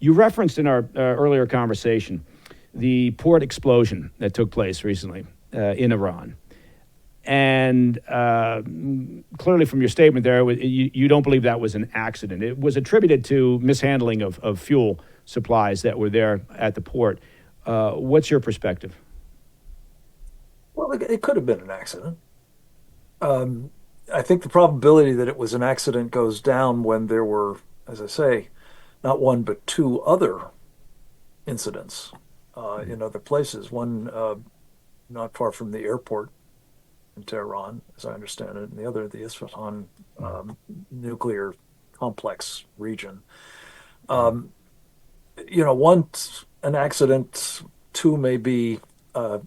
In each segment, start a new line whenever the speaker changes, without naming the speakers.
You referenced in our earlier conversation the port explosion that took place recently in Iran. And clearly from your statement there, you don't believe that was an accident. It was attributed to mishandling of fuel supplies that were there at the port. What's your perspective?
Well, it could have been an accident. I think the probability that it was an accident goes down when there were, as I say, not one but two other incidents in other places. One not far from the airport in Tehran, as I understand it, and the other the Isfahan nuclear complex region. Um, One's an accident, two may be, a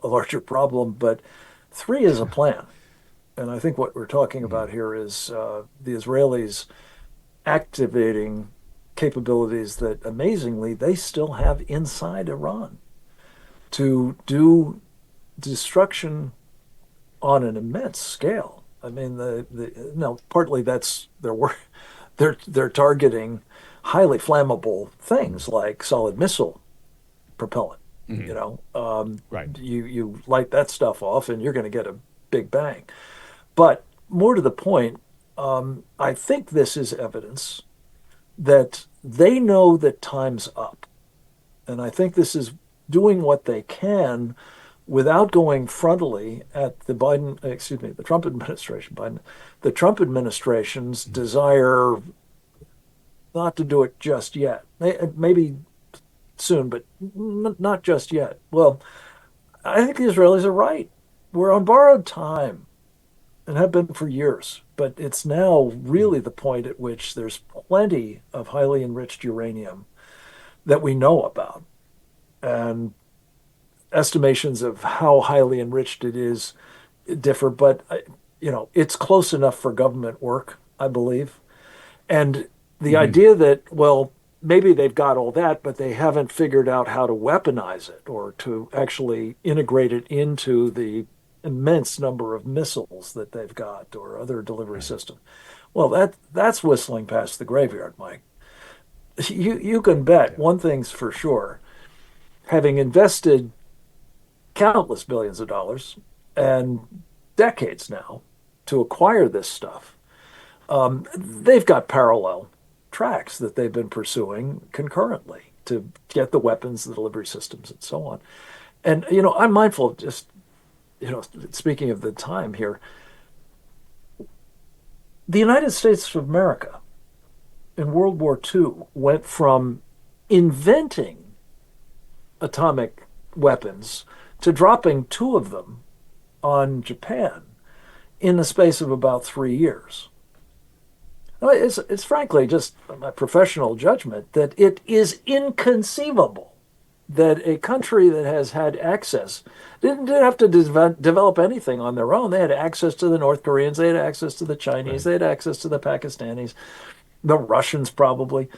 larger problem, but three is a plan. And I think what we're talking about here is the Israelis activating capabilities that amazingly they still have inside Iran to do destruction on an immense scale. I mean, now partly that's their work. They're targeting highly flammable things like solid missile propellant.
Mm-hmm. Right.
You light that stuff off, and you're going to get a big bang. But more to the point, I think this is evidence that they know that time's up. And I think this is doing what they can without going frontally at the Trump administration, the Trump administration's desire not to do it just yet. Maybe soon, but not just yet. Well, I think the Israelis are right. We're on borrowed time and have been for years. But it's now really the point at which there's plenty of highly enriched uranium that we know about. And estimations of how highly enriched it is differ, but it's close enough for government work, I believe. And the idea that, well, maybe they've got all that, but they haven't figured out how to weaponize it or to actually integrate it into the immense number of missiles that they've got or other delivery system. Well, that's whistling past the graveyard, Mike. You can bet one thing's for sure. Having invested countless billions of dollars and decades now to acquire this stuff, they've got parallel tracks that they've been pursuing concurrently to get the weapons, the delivery systems, and so on. And, I'm mindful of just, speaking of the time here, the United States of America in World War II went from inventing atomic weapons to dropping two of them on Japan in the space of about 3 years. It's frankly just my professional judgment that it is inconceivable that a country that has had access didn't have to develop anything on their own. They had access to the North Koreans, they had access to the Chinese, They had access to the Pakistanis, the Russians probably.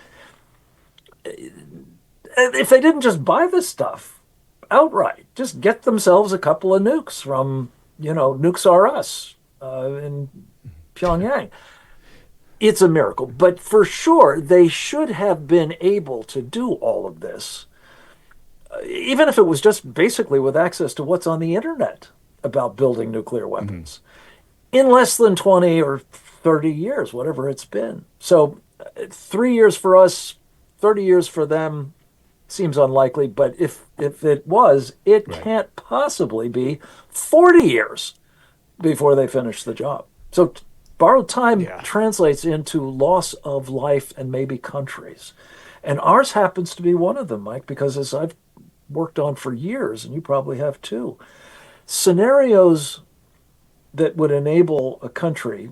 If they didn't just buy this stuff outright, just get themselves a couple of nukes from, Nukes R Us in Pyongyang. It's a miracle. But for sure, they should have been able to do all of this, even if it was just basically with access to what's on the internet about building nuclear weapons, in less than 20 or 30 years, whatever it's been. So 3 years for us, 30 years for them seems unlikely. But if it was, it can't possibly be 40 years before they finish the job. So borrowed time translates into loss of life and maybe countries. And ours happens to be one of them, Mike, because as I've worked on for years, and you probably have too, scenarios that would enable a country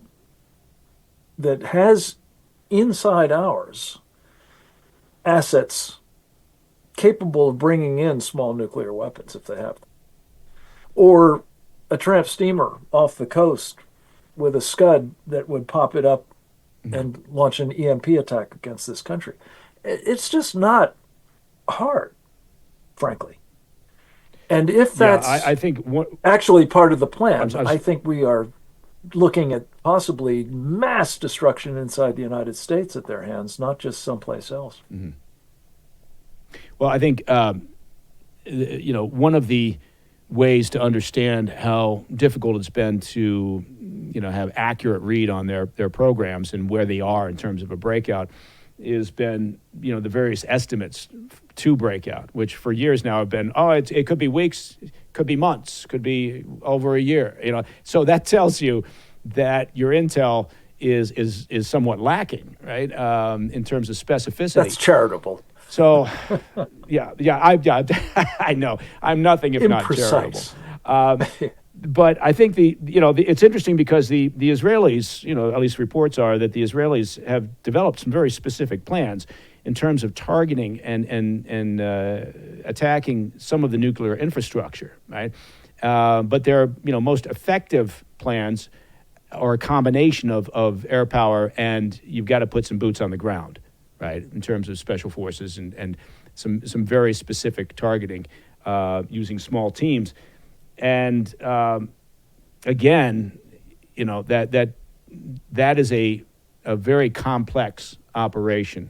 that has inside ours assets capable of bringing in small nuclear weapons if they have them, or a tramp steamer off the coast with a scud that would pop it up and launch an EMP attack against this country. It's just not hard, frankly. And if that's
I think
actually part of the plan, I think we are looking at possibly mass destruction inside the United States at their hands, not just someplace else.
Mm-hmm. Well, I think one of the ways to understand how difficult it's been to have accurate read on their programs and where they are in terms of a breakout has been the various estimates to breakout, which for years now have been it could be weeks, could be months, could be over a year. So that tells you that your intel is somewhat lacking, right? In terms of specificity.
That's charitable.
So, I know I'm nothing if not charitable. But I think it's interesting because the Israelis, at least reports are that the Israelis have developed some very specific plans in terms of targeting and attacking some of the nuclear infrastructure, right? But their most effective plans are a combination of air power, and you've got to put some boots on the ground, right, in terms of special forces and some very specific targeting using small teams. And again, that is a very complex operation.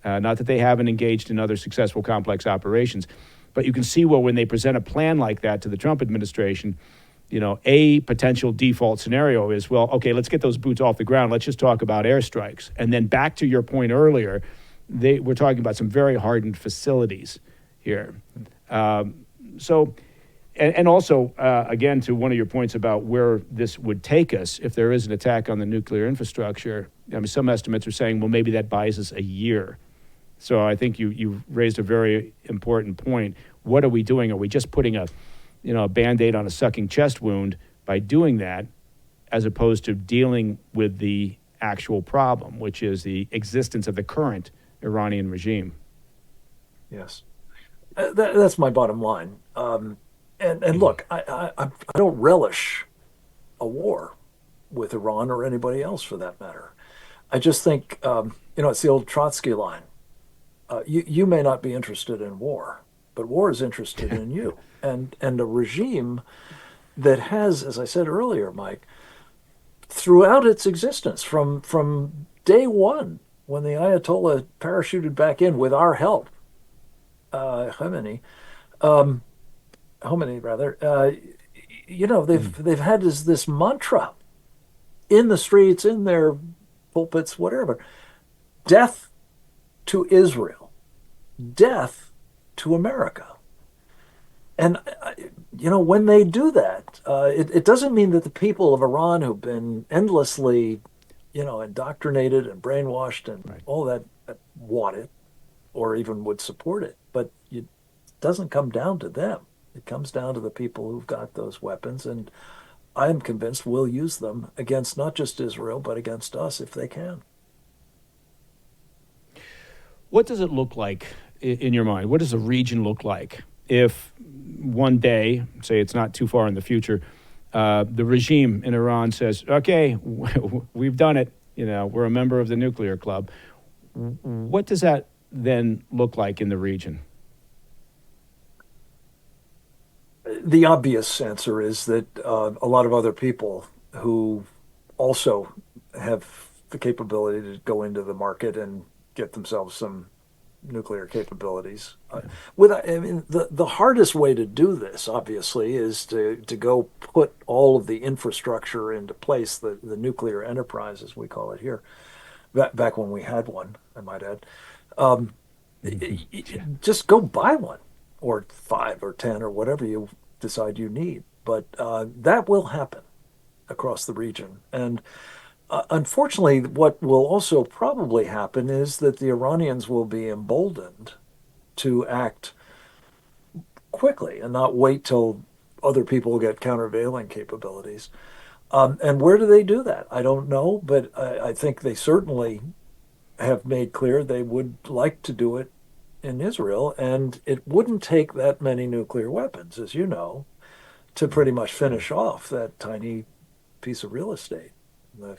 Not that they haven't engaged in other successful complex operations, but you can see when they present a plan like that to the Trump administration, a potential default scenario is, well, okay, let's get those boots off the ground. Let's just talk about airstrikes. And then back to your point earlier, we're talking about some very hardened facilities here. And also, again, to one of your points about where this would take us if there is an attack on the nuclear infrastructure, some estimates are saying, well, maybe that buys us a year. So I think you raised a very important point. What are we doing? Are we just putting a Band-Aid on a sucking chest wound by doing that, as opposed to dealing with the actual problem, which is the existence of the current Iranian regime?
Yes. That's my bottom line. And look, I don't relish a war with Iran or anybody else for that matter. I just think, it's the old Trotsky line. You may not be interested in war, but war is interested in you. And a regime that has, as I said earlier, Mike, throughout its existence, from day one, when the Ayatollah parachuted back in with our help, Khomeini, they've had this mantra in the streets, in their pulpits, whatever: death to Israel, death to America. And when they do that, it doesn't mean that the people of Iran who've been endlessly, indoctrinated and brainwashed and all that want it or even would support it. But it doesn't come down to them. It comes down to the people who've got those weapons, and I am convinced we'll use them against not just Israel, but against us if they can.
What does it look like in your mind? What does the region look like if one day, say it's not too far in the future, the regime in Iran says, okay, we've done it, we're a member of the nuclear club? What does that then look like in the region?
The obvious answer is that a lot of other people who also have the capability to go into the market and get themselves some nuclear capabilities. The hardest way to do this, obviously, is to go put all of the infrastructure into place, the nuclear enterprise, as we call it here, back when we had one, I might add. Just go buy one, or 5 or 10 or whatever you decide you need. But that will happen across the region. And unfortunately, what will also probably happen is that the Iranians will be emboldened to act quickly and not wait till other people get countervailing capabilities. And where do they do that? I don't know, but I think they certainly have made clear they would like to do it in Israel, and it wouldn't take that many nuclear weapons, as you know, to pretty much finish off that tiny piece of real estate, the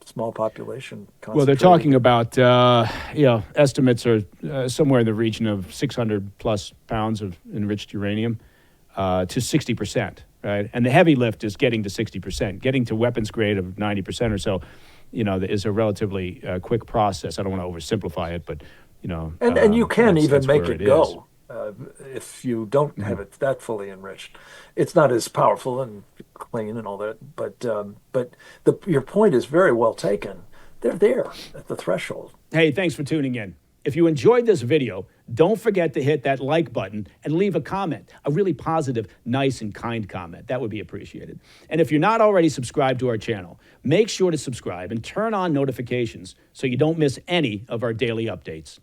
small population.
Well, they're talking about, estimates are somewhere in the region of 600 plus pounds of enriched uranium to 60%, right? And the heavy lift is getting to 60%. Getting to weapons grade of 90% or so, is a relatively quick process. I don't want to oversimplify it, but
And you can even make
where
it
is.
go if you don't have it that fully enriched. It's not as powerful and clean and all that, but your point is very well taken. They're there at the threshold.
Hey, thanks for tuning in. If you enjoyed this video, don't forget to hit that like button and leave a comment, a really positive, nice, and kind comment. That would be appreciated. And if you're not already subscribed to our channel, make sure to subscribe and turn on notifications so you don't miss any of our daily updates.